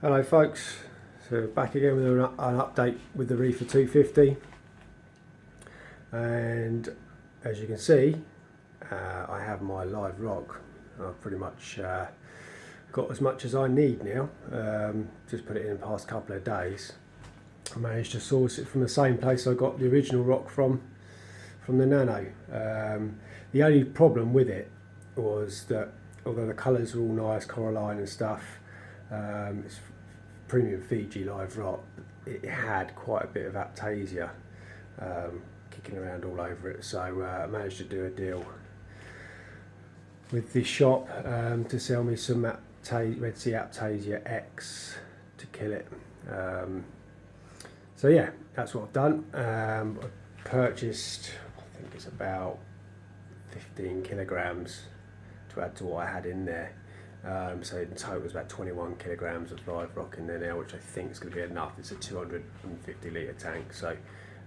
Hello folks, so back again with an update with the Reefer 250, and as you can see I have my live rock. I've pretty much got as much as I need now. Just put it in the past couple of days. I managed to source it from the same place I got the original rock from the Nano. The only problem with it was that although the colours are all nice, coralline and stuff, it's premium Fiji live rock, it had quite a bit of aptasia kicking around all over it, so I managed to do a deal with this shop to sell me some Red Sea Aptasia X to kill it. So yeah, that's what I've done. I purchased, I think it's about 15 kilograms to add to what I had in there. So in total it was about 21 kilograms of live rock in there now, which I think is going to be enough. It's a 250 litre tank, so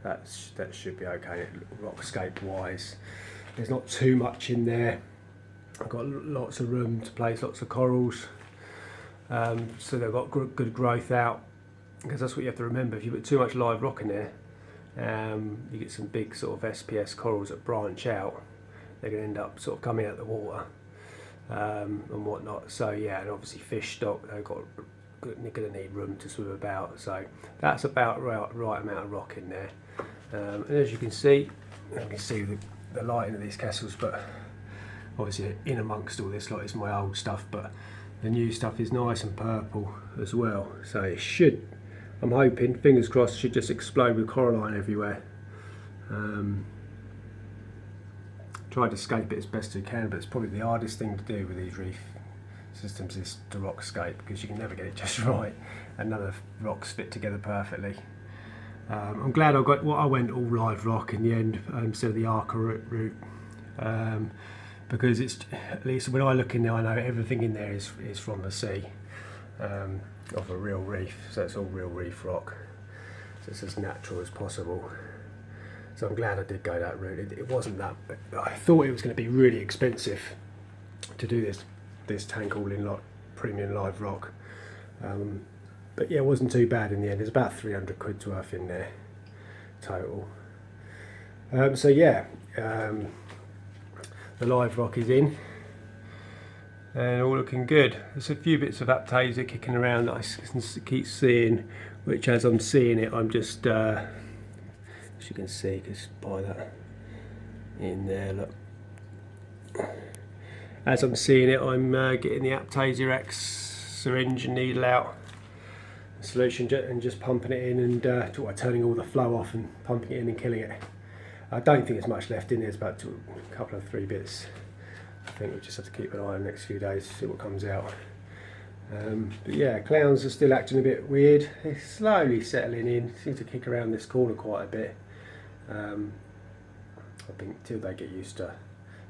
that should be okay. Rockscape wise, there's not too much in there. I've got lots of room to place lots of corals, so they've got good growth out, because that's what you have to remember. If you put too much live rock in there, you get some big sort of SPS corals that branch out. They're going to end up sort of coming out of the water and whatnot. So yeah, and obviously fish stock, they're going to need room to swim about. So that's about right amount of rock in there. And as you can see the lighting of these castles, but obviously in amongst all this lot is my old stuff, but the new stuff is nice and purple as well. So it should, I'm hoping, fingers crossed, should just explode with coralline everywhere. Tried to escape it as best you can, but it's probably the hardest thing to do with these reef systems is to Rockscape, because you can never get it just right, and none of the rocks fit together perfectly. I'm glad I went all live rock in the end instead of the Arca route, because it's, at least when I look in there, I know everything in there is from the sea, of a real reef, so it's all real reef rock, so it's as natural as possible. So I'm glad I did go that route. It wasn't that, I thought it was going to be really expensive to do this tank all in like premium live rock, but yeah, it wasn't too bad in the end. There's about 300 quid's worth in there total. So yeah, the live rock is in and all looking good. There's a few bits of aptasia kicking around that I can keep seeing, which as I'm seeing it, I'm just as you can see, just by that in there, look. As I'm seeing it, I'm getting the Aptasia X syringe and needle out solution and just pumping it in, and turning all the flow off and pumping it in and killing it. I don't think there's much left in there. It's about a couple of 3 bits. I think we'll just have to keep an eye on the next few days to see what comes out. But yeah, clowns are still acting a bit weird. They're slowly settling in. Seem to kick around this corner quite a bit. I think until they get used to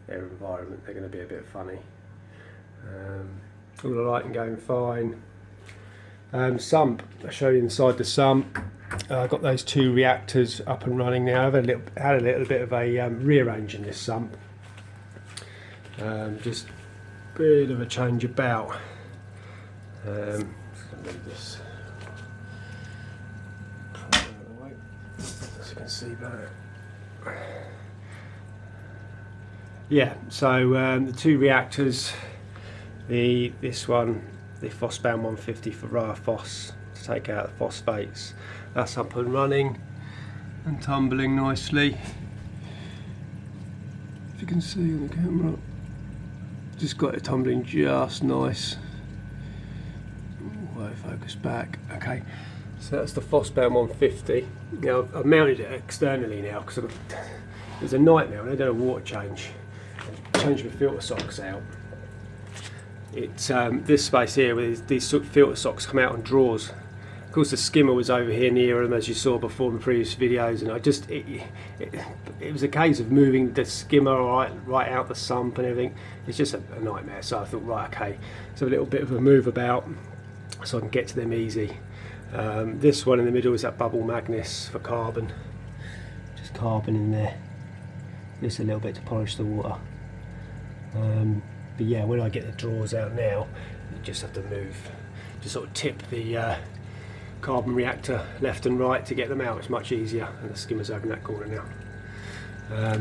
their environment, they're going to be a bit funny. All the lighting going fine. Sump, I'll show you inside the sump. I've got those 2 reactors up and running now. I've had a little bit of a rearrange in this sump. Just a bit of a change about. Move this out of the way so you can see better. Yeah, so the 2 reactors, this one, the Phosbound 150 for raw phos to take out the phosphates, that's up and running and tumbling nicely. If you can see on the camera, just got it tumbling just nice. Focus back. Okay, so that's the Phosbound 150. Now I've mounted it externally now because it was a nightmare when I did a water change. I changed my filter socks out. It's this space here where these filter socks come out on drawers. Of course, the skimmer was over here near them, as you saw before in the previous videos, and I just it was a case of moving the skimmer right out the sump and everything. It's just a nightmare. So I thought, right, okay, so a little bit of a move about, so I can get to them easy. This one in the middle is that bubble magnus for carbon, just carbon in there, just a little bit to polish the water. But yeah, when I get the drawers out now, you just have to move Just sort of tip the carbon reactor left and right to get them out. It's much easier, and the skimmer's over in that corner now.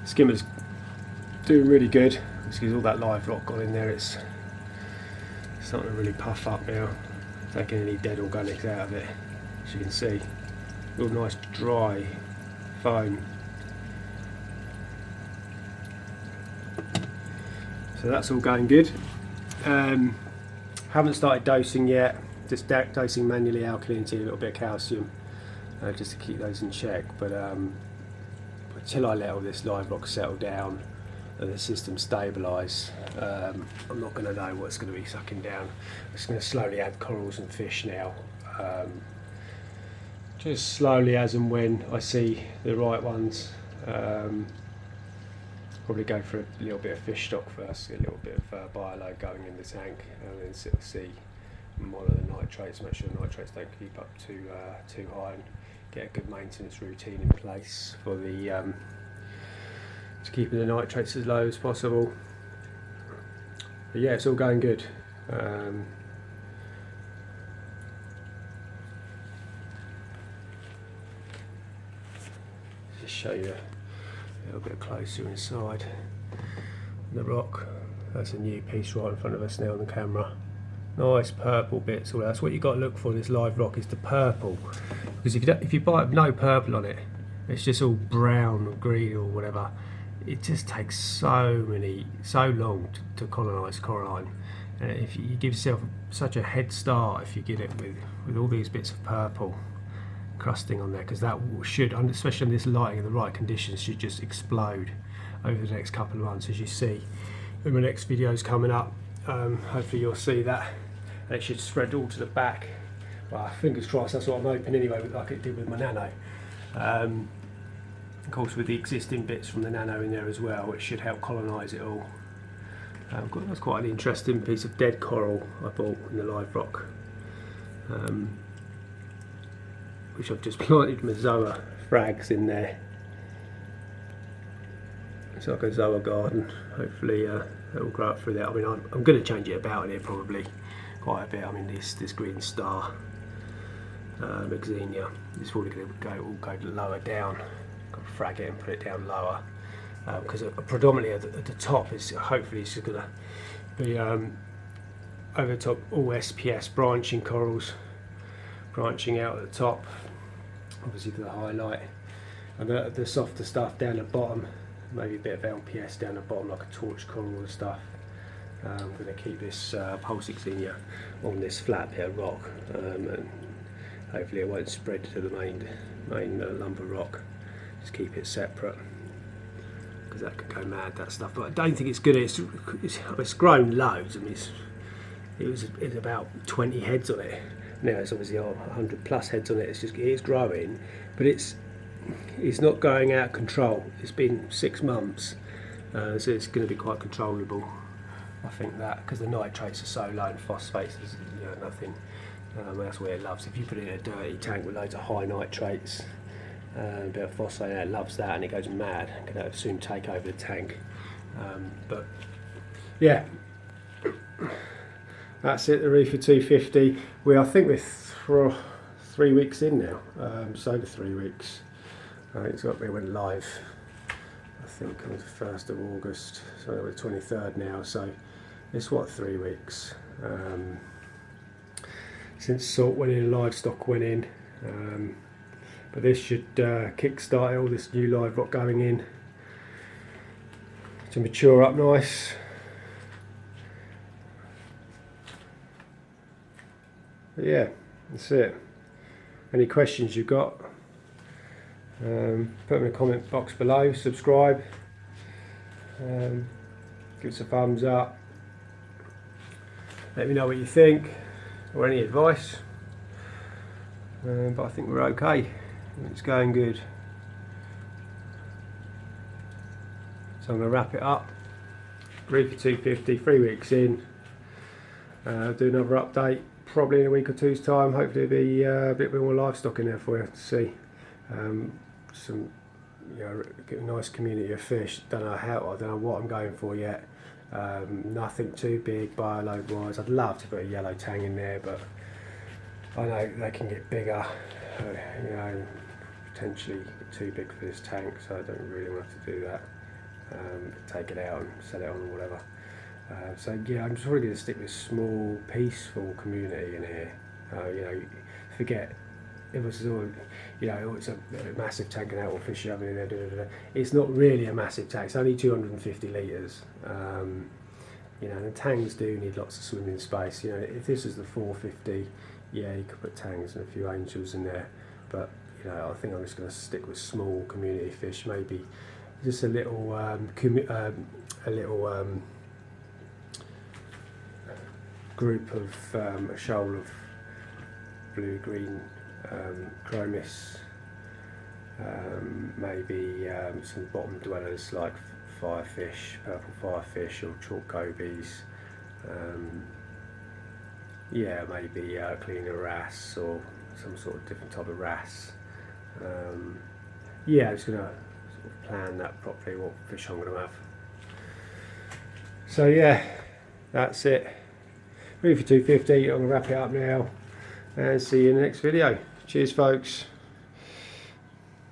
Skimmer's doing really good. Because all that live rock got in there, it's starting to really puff up now, taking any dead organics out of it. As you can see, real nice dry foam. So that's all going good. Haven't started dosing yet, just dosing manually alkalinity, a little bit of calcium, just to keep those in check. But until I let all this live rock settle down and the system stabilise, I'm not going to know what's going to be sucking down. I'm just going to slowly add corals and fish now, just slowly as and when I see the right ones. Probably go for a little bit of fish stock first, get a little bit of bioload going in the tank, and then sort of see, monitor the nitrates, make sure the nitrates don't keep up too high, and get a good maintenance routine in place for the to keeping the nitrates as low as possible. But yeah, it's all going good. Just show you a little bit closer inside the rock. That's a new piece right in front of us now on the camera. Nice purple bits. All that's what you got to look for in this live rock, is the purple. Because if you buy no purple on it, it's just all brown or green or whatever. It just takes so long to colonise coralline. If you give yourself such a head start if you get it with all these bits of purple crusting on there, because that should, especially on this lighting in the right conditions, should just explode over the next couple of months, as you see in my next videos coming up. Hopefully you'll see that, and it should spread all to the back. Well, fingers crossed, that's what I'm hoping anyway, like it did with my nano. Of course, with the existing bits from the nano in there as well, it should help colonise it all. That's quite an interesting piece of dead coral I bought in the live rock, which I've just planted my Zoa frags in there. It's like a Zoa garden. Hopefully it will grow up through there. I mean, I'm going to change it about in here probably quite a bit. I mean, this green star Exenia is probably going to go lower down. Got to frag it and put it down lower, because predominantly at the top is hopefully it's going to be over the top all SPS branching corals, branching out at the top, obviously for the highlight, and the softer stuff down the bottom, maybe a bit of LPS down the bottom like a torch coral and stuff. I'm going to keep this pulse Exenia on this flat bit of rock, and hopefully it won't spread to the main lumber rock. Just keep it separate, because that could go mad, that stuff. But I don't think it's good. It's grown loads. I mean, it was about 20 heads on it. Now it's obviously 100 plus heads on it. It's growing, but it's not going out of control. It's been 6 months, so it's going to be quite controllable. I think that, because the nitrates are so low and phosphates, there's nothing. That's where it loves. If you put it in a dirty tank with loads of high nitrates, a bit of phosphate, it loves that, and it goes mad. It can soon take over the tank. But yeah, that's it. The Reefer 250. I think we're 3 weeks in now. Just over 3 weeks. We went live, I think, on the 1st of August. So we're 23rd now. So it's 3 weeks since salt went in, livestock went in. But this should kick-start all this new live rock going in to mature up nice. But yeah, that's it. Any questions you've got, put them in the comment box below. Subscribe, give us a thumbs up, let me know what you think or any advice. But I think we're okay. It's going good. So I'm going to wrap it up. Reefer 250, 3 weeks in. Do another update probably in a week or two's time. Hopefully there'll be a bit more livestock in there for you to see. Some, get a nice community of fish. I don't know what I'm going for yet. Nothing too big bioload wise. I'd love to put a yellow tang in there, but I know they can get bigger, you know, potentially too big for this tank, so I don't really want to do that. Take it out and sell it on or whatever. So yeah, I'm just really going to stick with small, peaceful community in here. You know, forget it was all, you know, it's a massive tank and out or fish oven in there. It's not really a massive tank. It's only 250 litres. You know, the tangs do need lots of swimming space. You know, if this is the 450, yeah, you could put tangs and a few angels in there. But you know, I think I'm just going to stick with small community fish. Maybe just a little, group of a shoal of blue-green chromis, maybe some bottom dwellers like firefish, purple firefish or chalk gobies. Yeah, maybe cleaner wrasse or some sort of different type of wrasse. Yeah, I'm just going to sort of plan that properly, what fish I'm going to have. So yeah, that's it. Reefer 250, I'm going to wrap it up now and see you in the next video. Cheers folks.